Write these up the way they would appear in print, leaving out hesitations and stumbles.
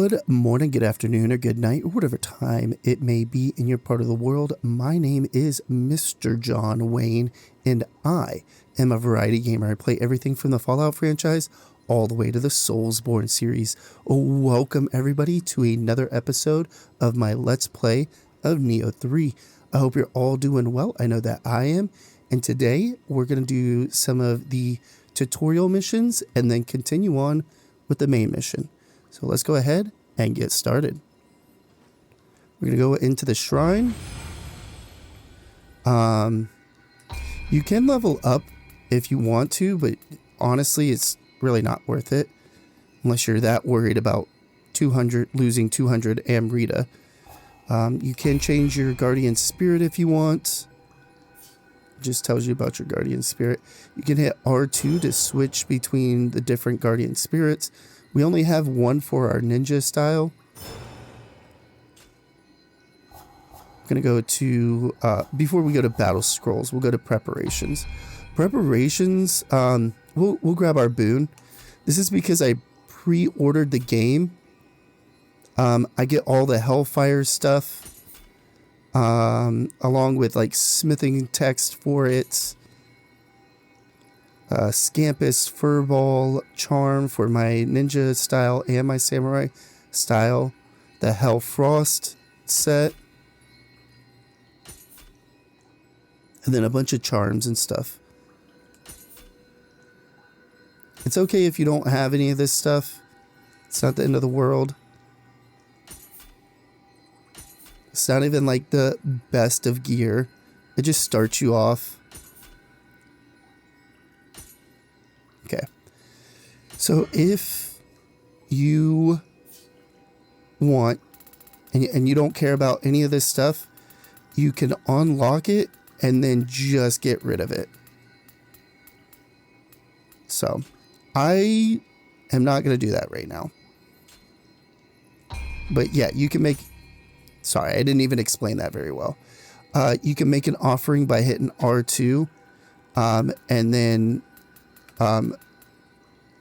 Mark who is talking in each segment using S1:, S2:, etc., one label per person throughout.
S1: Good morning, good afternoon, or good night, or whatever time it may be in your part of the world. My name is Mr. John Wayne, and I am a variety gamer. I play everything from the Fallout franchise all the way to the Soulsborne series. Welcome, everybody, to another episode of my Let's Play of Nioh 3. I hope you're all doing well. I know that I am. And today, we're going to do some of the tutorial missions and then continue on with the main mission. So let's go ahead and get started. We're going to go into the shrine. You can level up if you want to, but honestly, it's really not worth it unless you're that worried about losing 200 Amrita. You can change your guardian spirit if you want. It just tells you about your guardian spirit. You can hit R2 to switch between the different guardian spirits. We only have one for our ninja style. I'm going to go to, before we go to battle scrolls, we'll go to preparations. Preparations, we'll grab our boon. This is because I pre-ordered the game. I get all the Hellfire stuff, along with like smithing text for it. Scampus, Furball, Charm for my ninja style and my samurai style. The Hellfrost set. And then a bunch of charms and stuff. It's okay if you don't have any of this stuff. It's not the end of the world. It's not even like the best of gear. It just starts you off. Okay, so if you want, and you don't care about any of this stuff, you can unlock it and then just get rid of it. So, I am not going to do that right now. But yeah, you can make, sorry, I didn't even explain that very well. You can make an offering by hitting R2, and then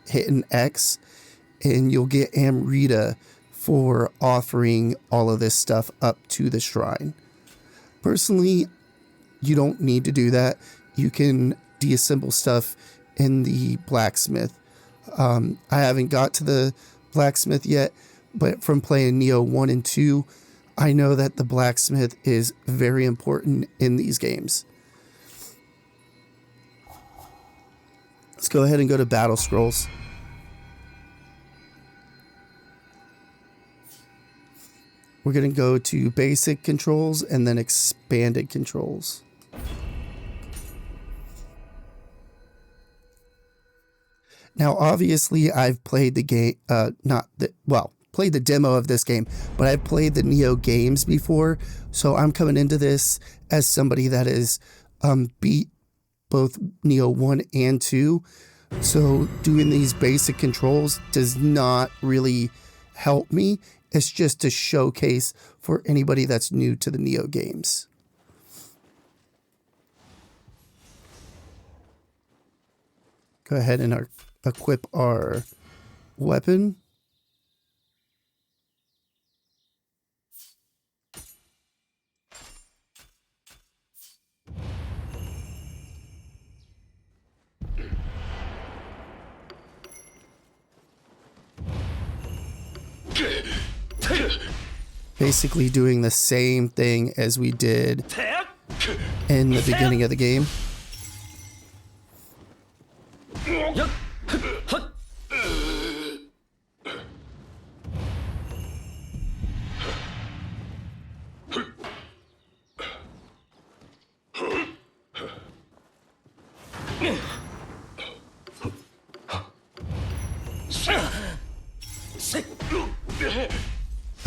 S1: hitting X, and you'll get Amrita for offering all of this stuff up to the shrine. Personally, you don't need to do that. You can deassemble stuff in the blacksmith. I haven't got to the blacksmith yet, but from playing Nioh 1 and 2, I know that the blacksmith is very important in these games. Let's go ahead and go to battle scrolls. We're going to go to basic controls and then expanded controls. Now, obviously, I've played the game, played the demo of this game, but I've played the Nioh games before, so I'm coming into this as somebody that has beat both Nioh 1 and 2. So doing these basic controls does not really help me. It's just a showcase for anybody that's new to the Nioh games. Go ahead and equip our weapon. Basically doing the same thing as we did in the beginning of the game.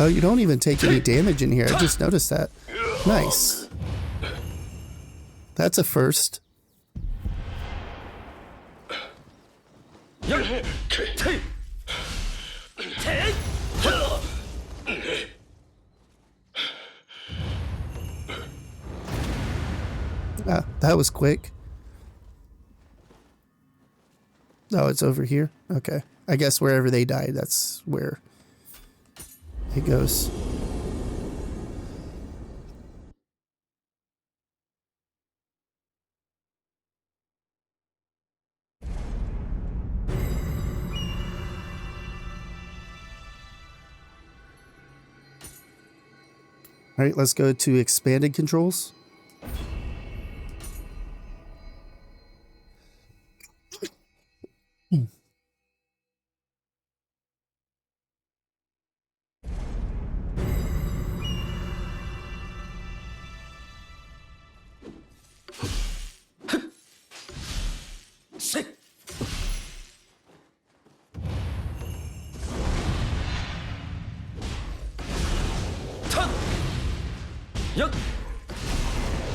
S1: Oh, you don't even take any damage in here. I just noticed that. Nice. That's a first. Ah, that was quick. Oh, it's over here? Okay. I guess wherever they died, that's where It goes. All right, let's go to expanded controls.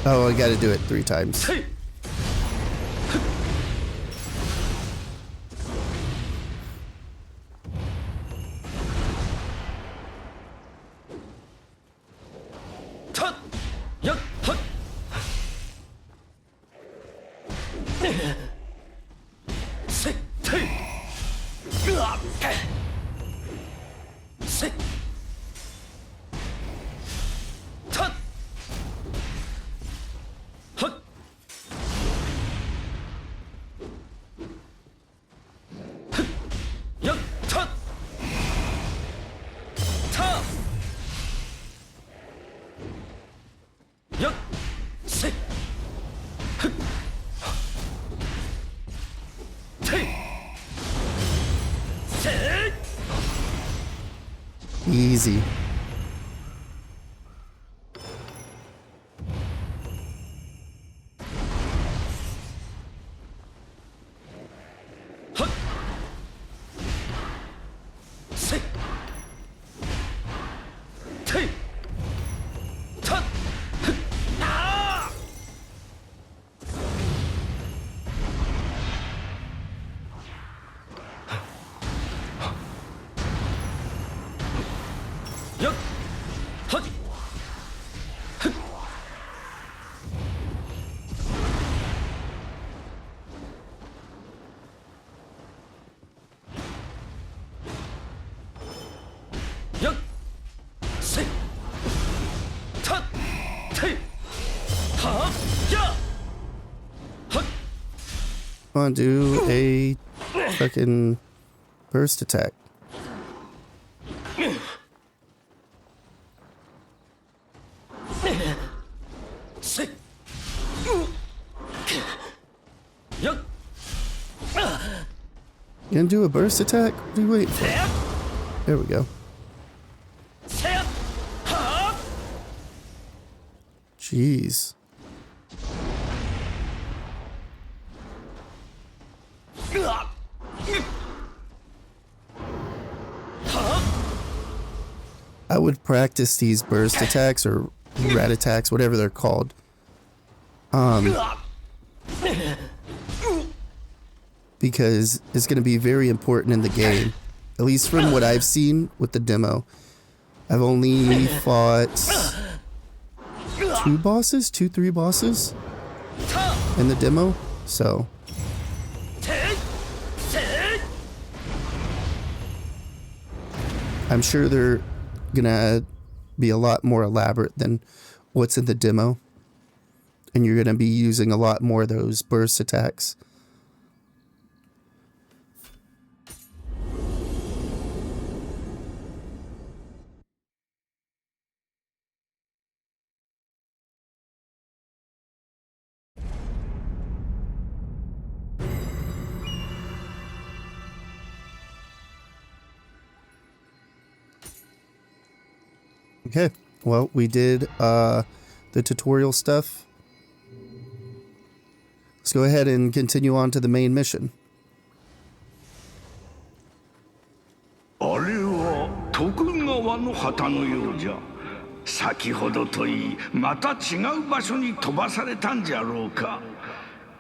S1: Oh, I gotta do it 3 times. Easy. Want to do a fucking burst attack. You gonna do a burst attack? What are you waiting for? There we go. Jeez. I would practice these burst attacks or rat attacks, whatever they're called. Because it's going to be very important in the game. At least from what I've seen with the demo. I've only fought 3 bosses in the demo, so I'm sure they're gonna be a lot more elaborate than what's in the demo, and you're gonna be using a lot more of those burst attacks. Okay, well, we did the tutorial stuff. Let's go ahead and continue on to the main mission.
S2: あれは徳川の旗のようじゃ。先ほどといい、また違う場所に飛ばされたんじゃろうか。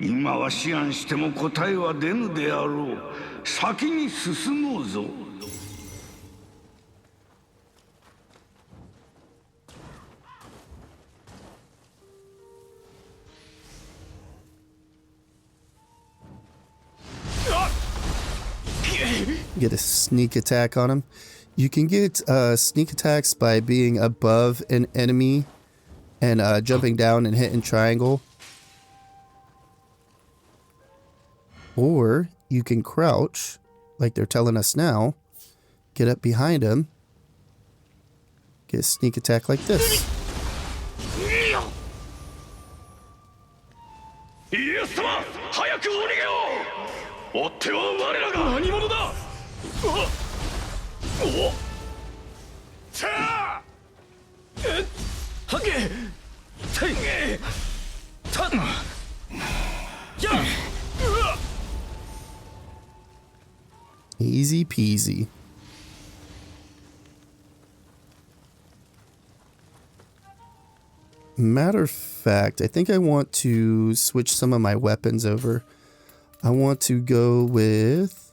S2: 今は思案しても答えは出ぬであろう。先に進もうぞ。
S1: Get a sneak attack on him. You can get sneak attacks by being above an enemy and jumping down and hitting triangle. Or you can crouch, like they're telling us now, get up behind him, get a sneak attack like this. Easy peasy. Matter of fact, I think I want to switch some of my weapons over. I want to go with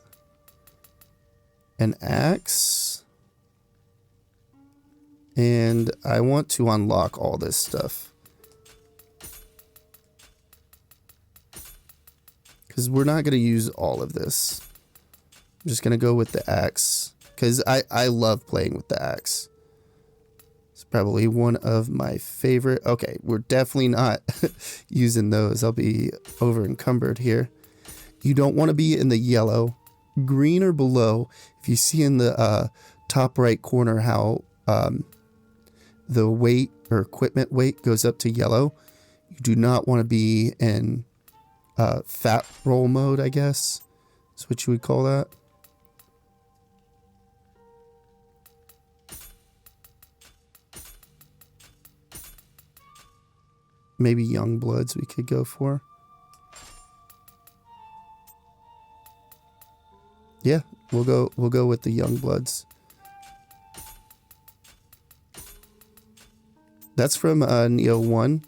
S1: an axe. And I want to unlock all this stuff. Because we're not going to use all of this. I'm just going to go with the axe. Because I love playing with the axe. It's probably one of my favorite. Okay, we're definitely not using those. I'll be over encumbered here. You don't want to be in the yellow. Green or below. If you see in the top right corner how the weight or equipment weight goes up to yellow, you do not want to be in fat roll mode, I guess. That's what you would call that. Maybe young bloods we could go for. Yeah, we'll go with the young bloods. That's from Nioh 1.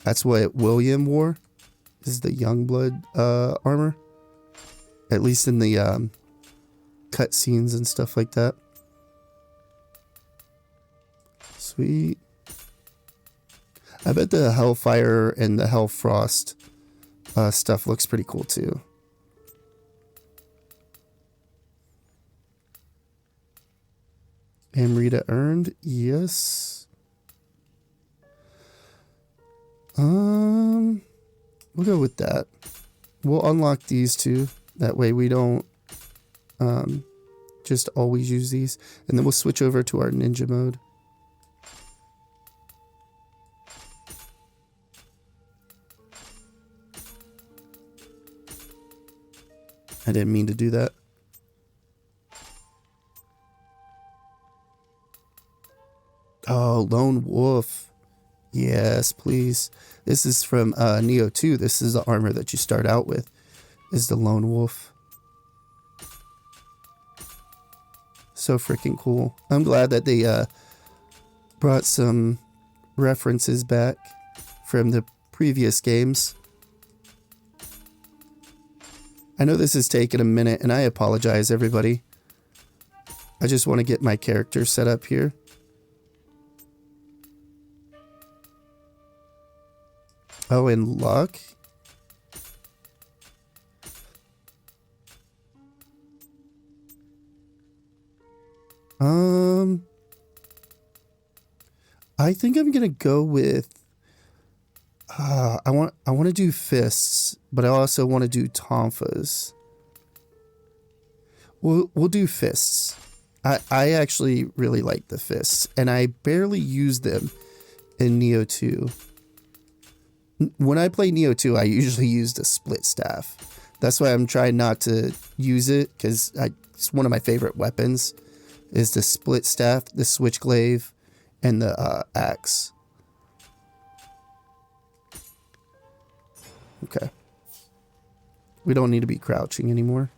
S1: That's what William wore. Is the young blood armor. At least in the cutscenes and stuff like that. Sweet. I bet the Hellfire and the Hellfrost stuff looks pretty cool too. Amrita earned, yes. We'll go with that. We'll unlock these two. That way we don't just always use these. And then we'll switch over to our ninja mode. I didn't mean to do that. Oh, Lone Wolf. Yes, please. This is from Nioh 2. This is the armor that you start out with. Is the Lone Wolf. So freaking cool. I'm glad that they brought some references back from the previous games. I know this has taken a minute, and I apologize, everybody. I just want to get my character set up here. Oh, and luck. I think I'm gonna go with. I want to do fists, but I also want to do tonfas. We'll do fists. I actually really like the fists, and I barely use them in Nioh 2. When I play Nioh 2, I usually use the split staff. That's why I'm trying not to use it, because it's one of my favorite weapons, is the split staff, the switchglaive, and the axe. Okay. We don't need to be crouching anymore.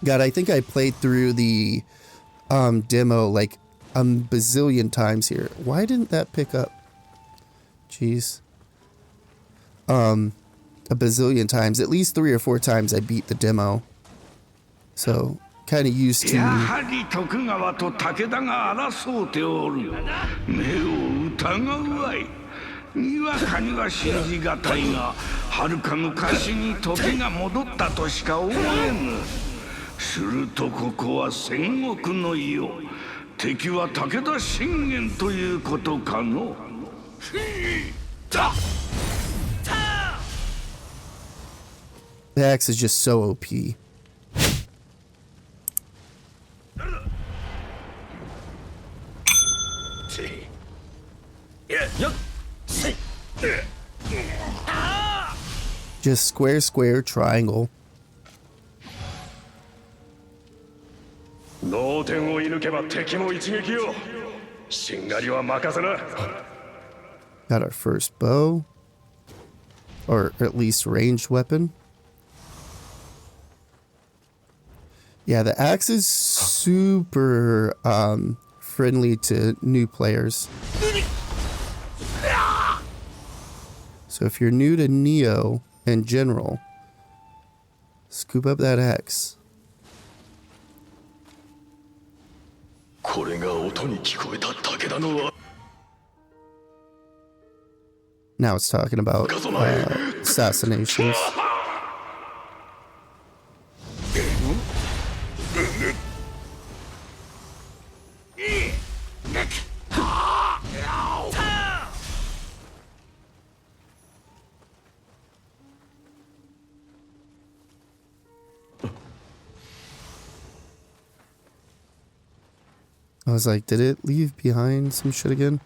S1: God, I think I played through the demo like a bazillion times here. Why didn't that pick up? Jeez. A bazillion times. At least 3 or 4 times I beat the demo. So, kind of used to...
S2: やはり徳川と武田が争うておる。目を疑うわい。にわかには信じがたいが、遥か昔に時が戻ったとしか思えぬ。するとここは戦国の世。敵は武田信玄ということかの。
S1: The axe is just so OP. Just square, square, triangle.
S3: 脳天を射抜けば敵も一撃よ。しんがりは任せな。
S1: Got our first bow. Or at least ranged weapon. Yeah, the axe is super friendly to new players. So if you're new to Nioh in general, scoop up that axe.
S3: これが音に聞こえた武田のは。
S1: Now it's talking about assassinations. I was like, did it leave behind some shit again?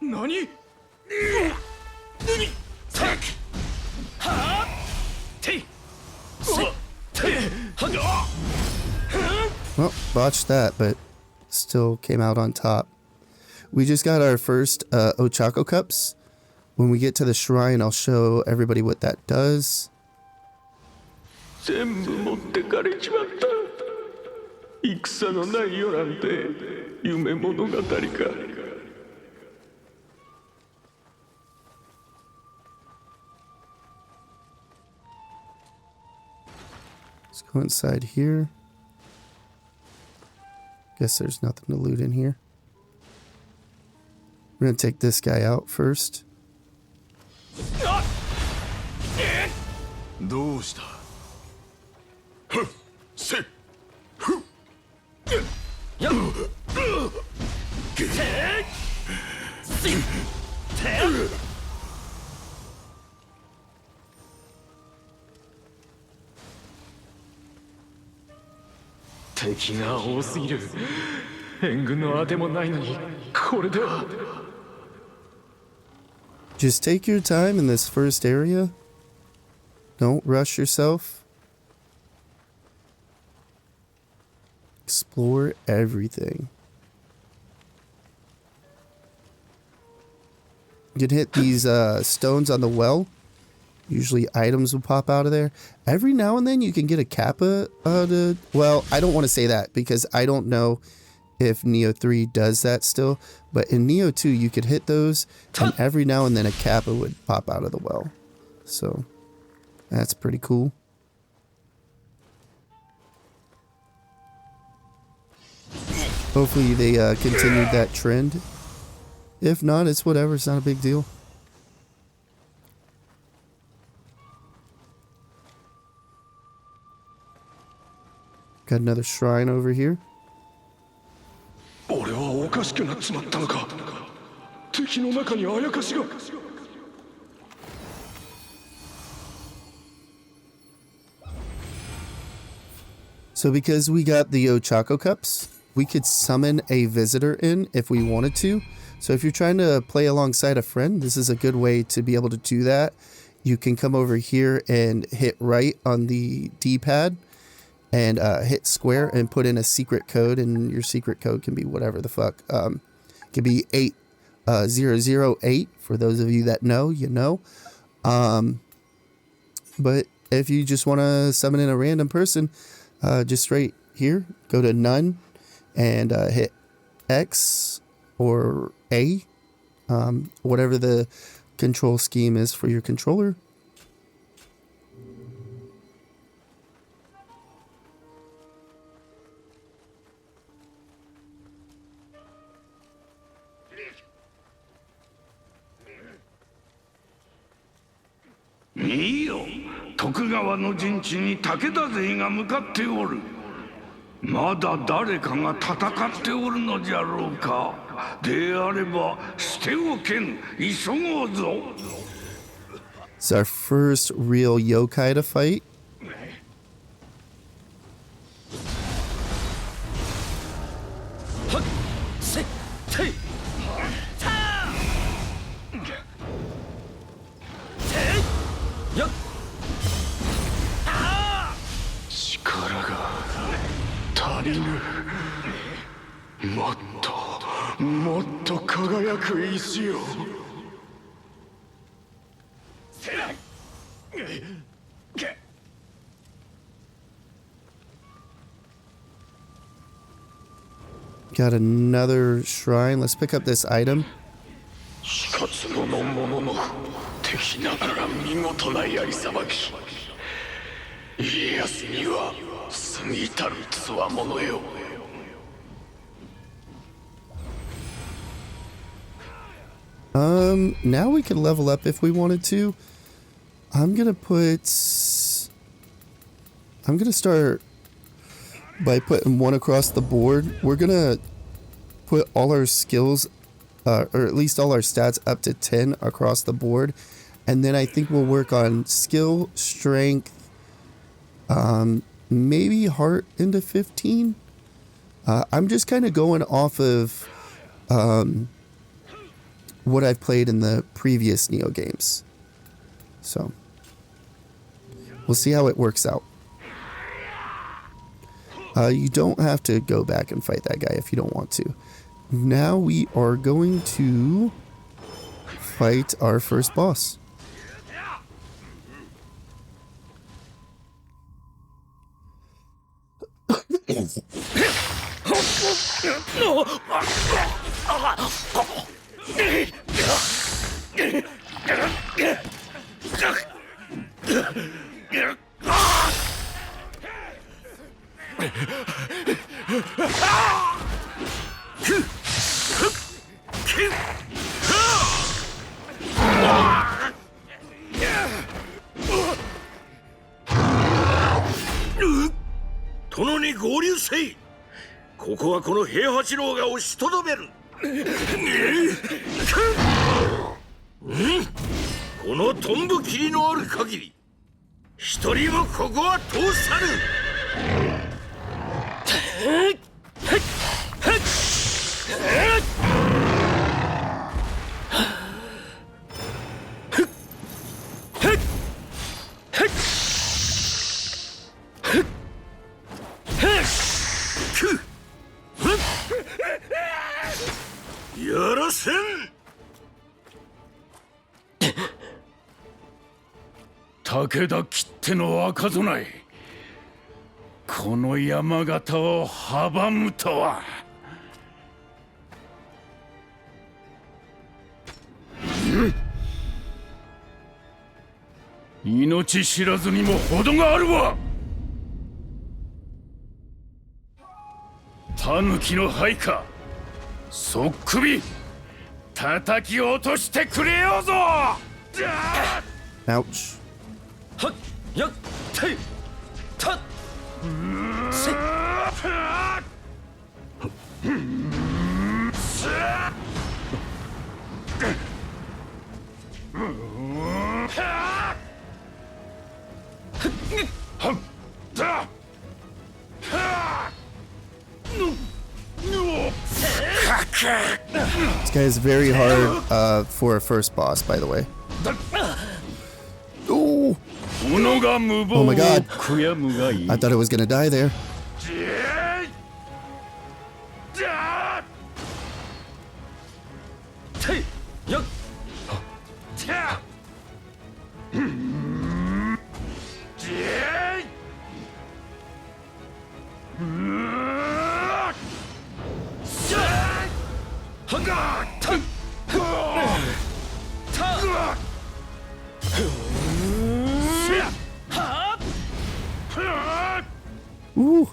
S3: Nani?
S1: Well, botched that, but still came out on top. We just got our first Ochako cups. When we get to the shrine, I'll show everybody what that does.
S3: 全部持ってかれちまった。戦のない世なんて夢物語か。
S1: Let's go inside here. Guess there's nothing to loot in here. We're gonna take this guy out first.
S3: どうした？ふっせっふっやっせっせっ 敵が多すぎる。援軍のあてもないのに、これでは。
S1: Just take your time in this first area. Don't rush yourself. Explore everything. You can hit these stones on the well. Usually items will pop out of there. Every now and then you can get a kappa well, I don't want to say that because I don't know if Nioh 3 does that still. But in Nioh 2 you could hit those and every now and then a kappa would pop out of the well. So that's pretty cool. Hopefully they continued that trend. If not, it's whatever. It's not a big deal. Got another shrine over here.
S3: 俺はおかしくなっちまったのか。敵の中にあやかしが。
S1: So because we got the Ochako cups, we could summon a visitor in if we wanted to. So if you're trying to play alongside a friend, this is a good way to be able to do that. You can come over here and hit right on the D-pad and hit square and put in a secret code, and your secret code can be whatever the fuck. It could be 8008 for those of you that know, you know. But if you just want to summon in a random person, just right here, go to none and hit X or A, whatever the control scheme is for your controller.
S2: Nioh、徳川の陣地に武田勢が向かっておる。まだ誰かが戦っておるのじゃろうか。であれば捨ておけん、急ごうぞ。
S1: It's our first real yokai to fight. Got another shrine. Let's pick up this item.
S3: 死活の者の敵ながら見事な槍さばき。家康には過ぎたるつわものよ。
S1: Now we can level up if we wanted to. I'm gonna start by putting one across the board. We're gonna put all our skills, or at least all our stats up to 10 across the board. And then I think we'll work on skill, strength, maybe heart into 15. I'm just kind of going off of what I've played in the previous Nioh games. So we'll see how it works out. You don't have to go back and fight that guy if you don't want to. Now we are going to fight our first boss.
S3: 殿に合流せい。ここはこの平八郎が押しとどめる。このトンブ切りのある限り一人もここは通さぬ。やらせん。武田きっての赤備え、この山形を阻むとは。命知らずにも程があるわ。タヌキの配下、そっくび叩き落としてくれようぞ。
S1: Ouch.
S3: はっやってたっせっ
S1: This guy is very hard for a first boss, by the way. Oh! Oh my god. I thought I was gonna die there. Ooh.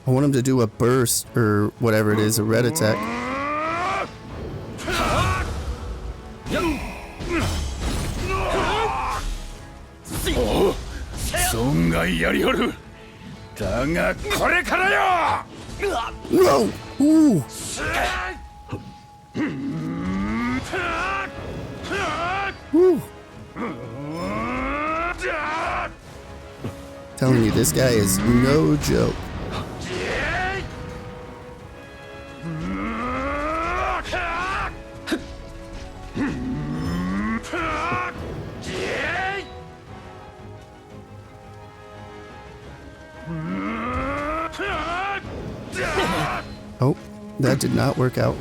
S1: I want him to do a burst or whatever it is, a red attack.
S3: 損害やりおる。だがこれからよ。
S1: No! Ooh! Ooh. Telling you, this guy is no joke. Oh, that did not work out.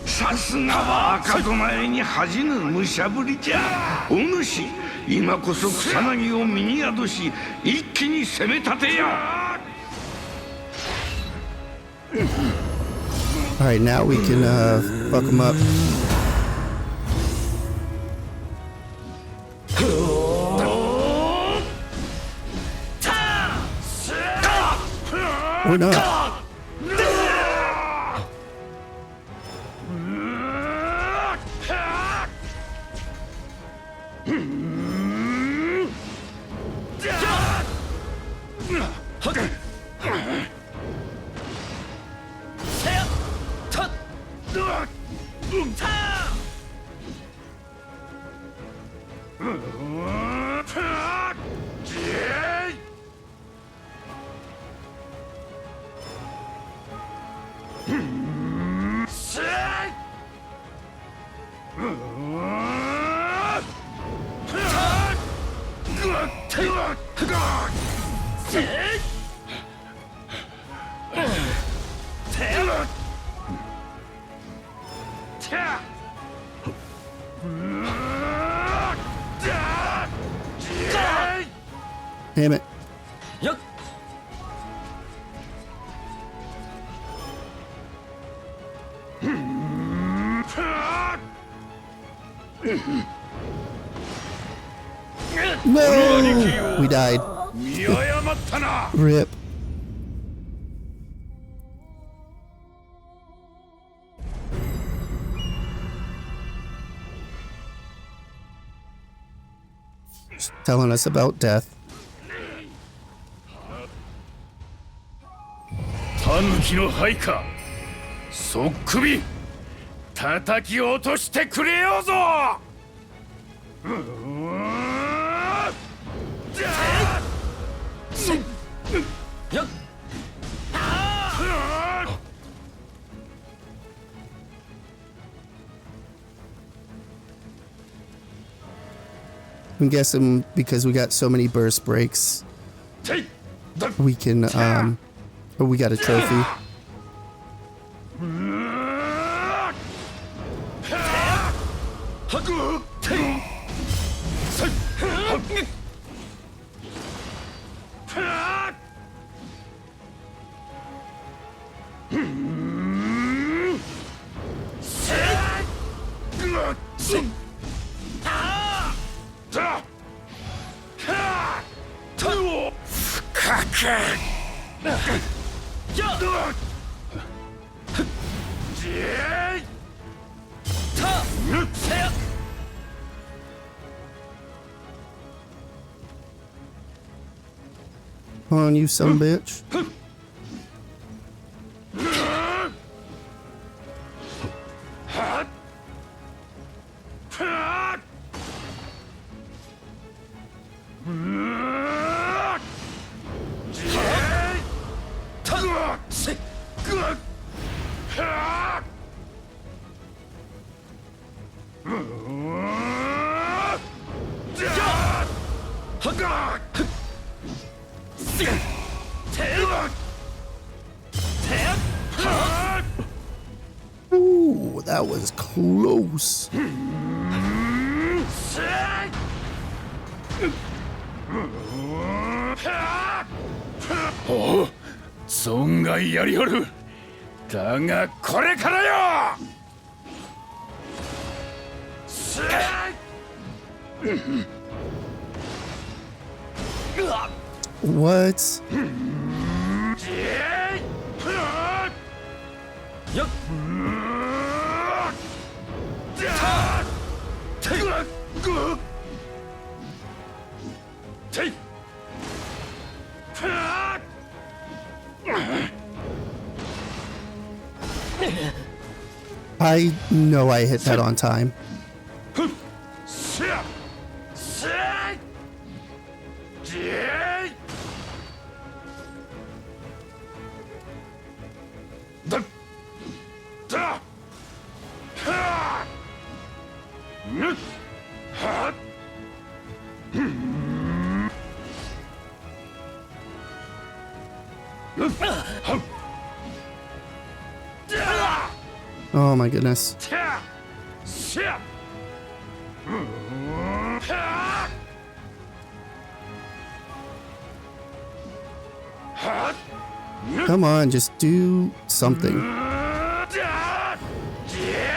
S2: さすがは赤備えに恥じぬ武者ぶりじゃ。お主、今こそ草薙を身に宿し、一気に攻め立てよ。
S1: Alright, now we can fuck him up. Or not. Damn it. No! We died. Rip. Just telling us about death.
S3: タヌキの灰か。そっくび叩き落としてくれようぞ。
S1: I'm guessing because we got so many burst breaks, we can, or we got a trophy. Come on, you son of a bitch. Ooh, that was close.
S3: おう、存外やりおる。だがこれからよ。
S1: What? I know I hit that on time. Oh my goodness. Come on, just do something.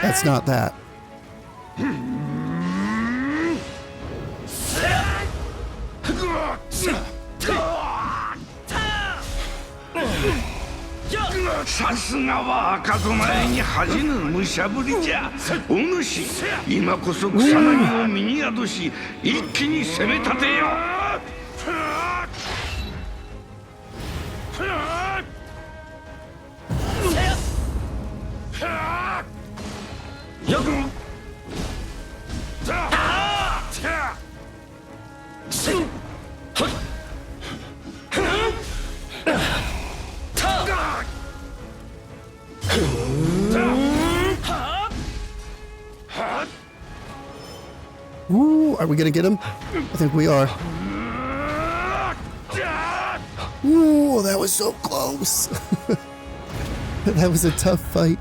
S1: That's not that.
S2: さすがは赤備えに恥じぬ武者ぶりじゃ。お主、今こそ草薙を身に宿し、一気に攻め立てよ。
S1: Ooh, are we gonna get him? I think we are. Ooh, that was so close. That was a tough fight.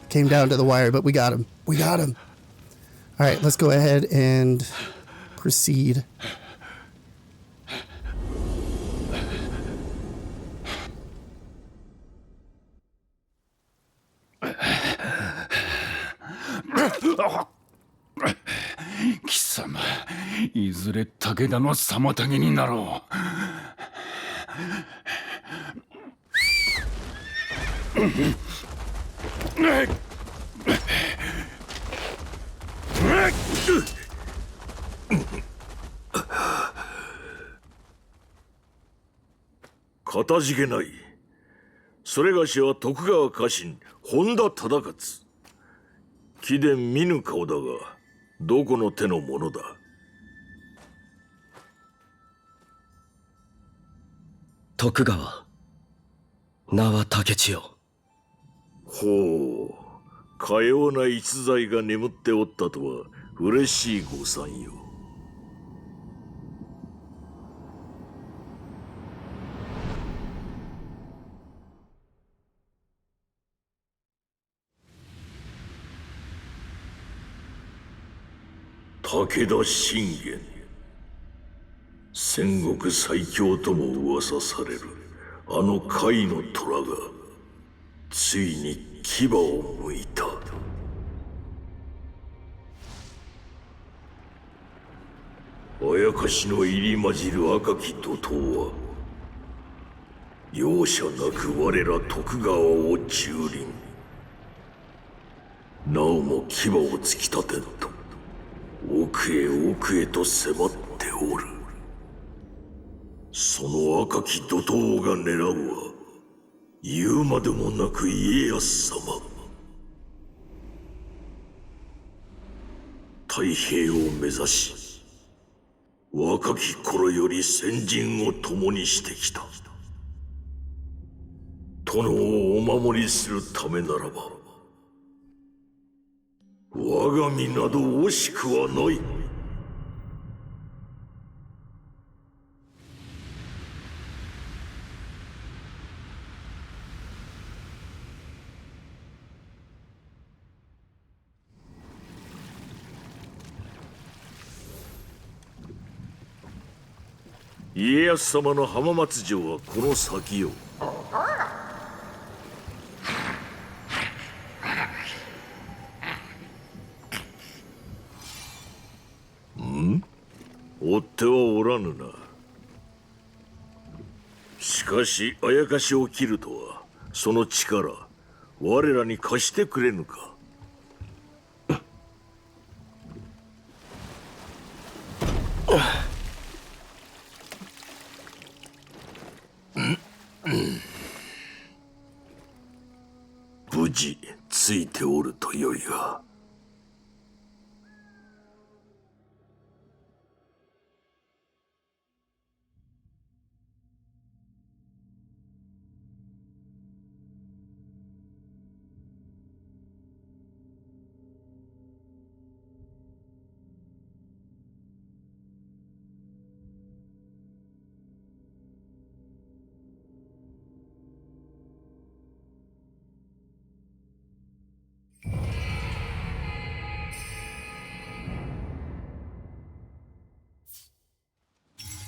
S1: Came down to the wire, but we got him. We got him. All right, let's go ahead and proceed.
S3: Oh! 貴様、いずれ武田の妨げになろ
S4: かたじけない。それがしは徳川家臣本田忠勝。貴殿見ぬ顔だが、どこの手のものだ。
S5: 徳川、名は竹千代。
S4: ほう、かような逸材が眠っておったとは嬉しいご参よ。武田信玄、戦国最強とも噂されるあの甲斐の虎がついに牙をむいた。やかしの入り混じる赤き怒涛は容赦なく我ら徳川を蹂躙。なおも牙を突き立てんと奥へ奥へと迫っておる。その赤き怒涛が狙うは言うまでもなく家康様。太平を目指し若き頃より先陣を共にしてきた。殿をお守りするためならば我が身など惜しくはない。家康様の浜松城はこの先よ。追ってはおらぬな。しかしあやかしを切るとはその力我らに貸してくれぬか。無事ついておるとよいが。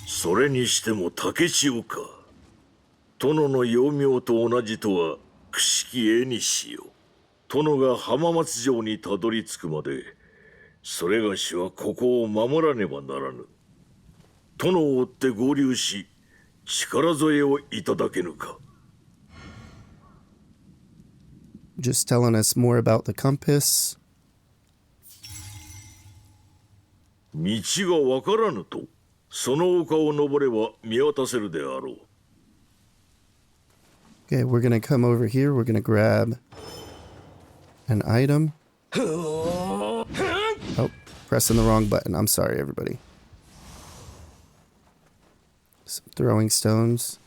S4: それにしても竹千代か。殿の幼名と同じとはくしき絵にしよう。殿が浜松城にたどり着くまでそれがしはここを守らねばならぬ。殿を追って合流し力添えをいただけぬか。
S1: Just telling us more about the compass.
S4: 道がわからぬと。その丘を登れば見渡せるであろう。
S1: Okay, we're gonna come over here. We're gonna grab an item. Oh, pressing the wrong button. I'm sorry, everybody. Some throwing stones.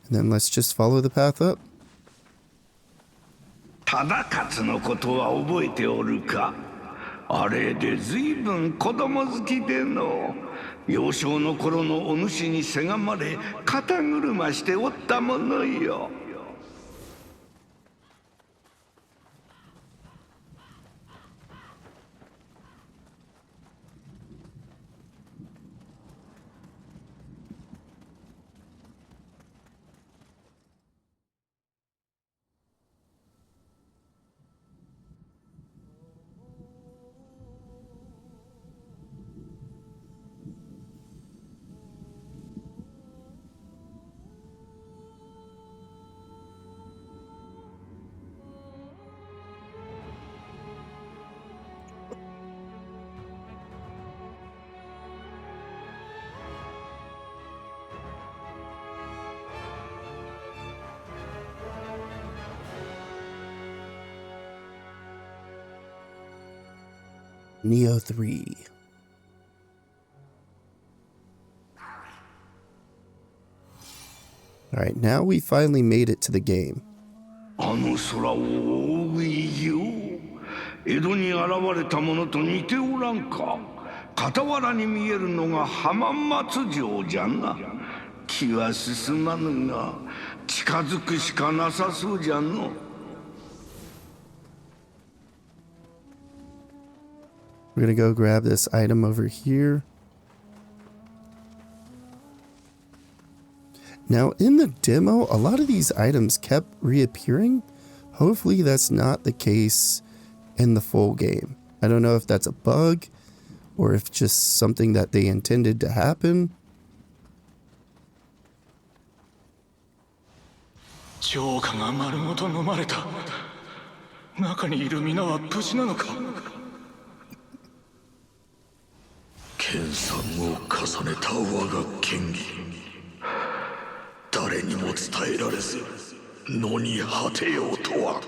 S1: And then let's just follow the path up.
S2: 忠勝のことは覚えておるか。あれで随分子供好きでの幼少の頃のお主にせがまれ肩車しておったものよ。
S1: Nioh 3. Alright, now we finally made it to the game.
S2: あの空を覆う異形、江戸に現れたものと似ておらんか。傍らに見えるのが浜松城じゃな。気は進まぬが近づくしかなさそうじゃの。
S1: We're gonna go grab this item over here. Now, in the demo, a lot of these items kept reappearing. Hopefully that's not the case in the full game. I don't know if that's a bug or if just something that they intended to happen.
S3: 浄化が丸ごと飲まれた。中にいる皆は無事なのか。
S2: 研鑽を重ねた我が剣技、誰にも伝えられず野に果てようとは。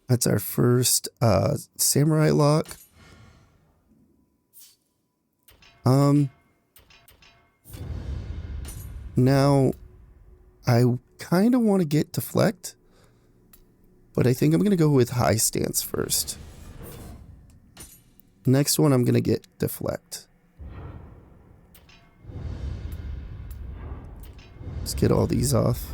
S1: That's our first samurai lock. Now I kind of want to get deflect, but I think I'm going to go with high stance first. Next one, I'm going to get deflect. Let's get all these off.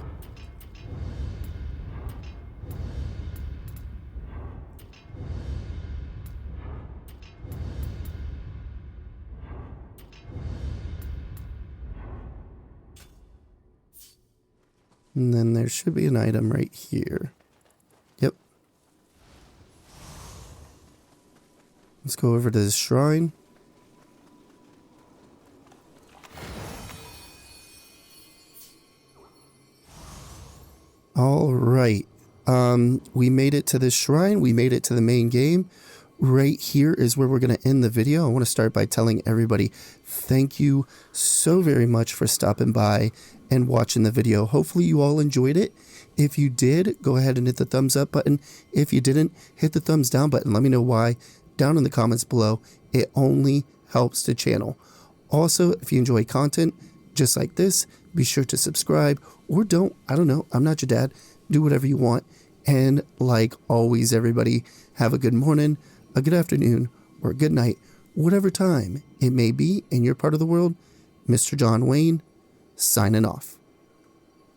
S1: And then there should be an item right here. Yep. Let's go over to the shrine. All right. We made it to this shrine. We made it to the main game. Right here is where we're going to end the video. I want to start by telling everybody thank you so very much for stopping by and watching the video. Hopefully you all enjoyed it. If you did, go ahead and hit the thumbs up button. If you didn't, hit the thumbs down button. Let me know why down in the comments below. It only helps the channel. Also, if you enjoy content just like this, be sure to subscribe, or don't. I don't know. I'm not your dad. Do whatever you want. And like always, everybody, have a good morning, a good afternoon, or a good night, whatever time it may be in your part of the world. Mr. John Wayne, signing off.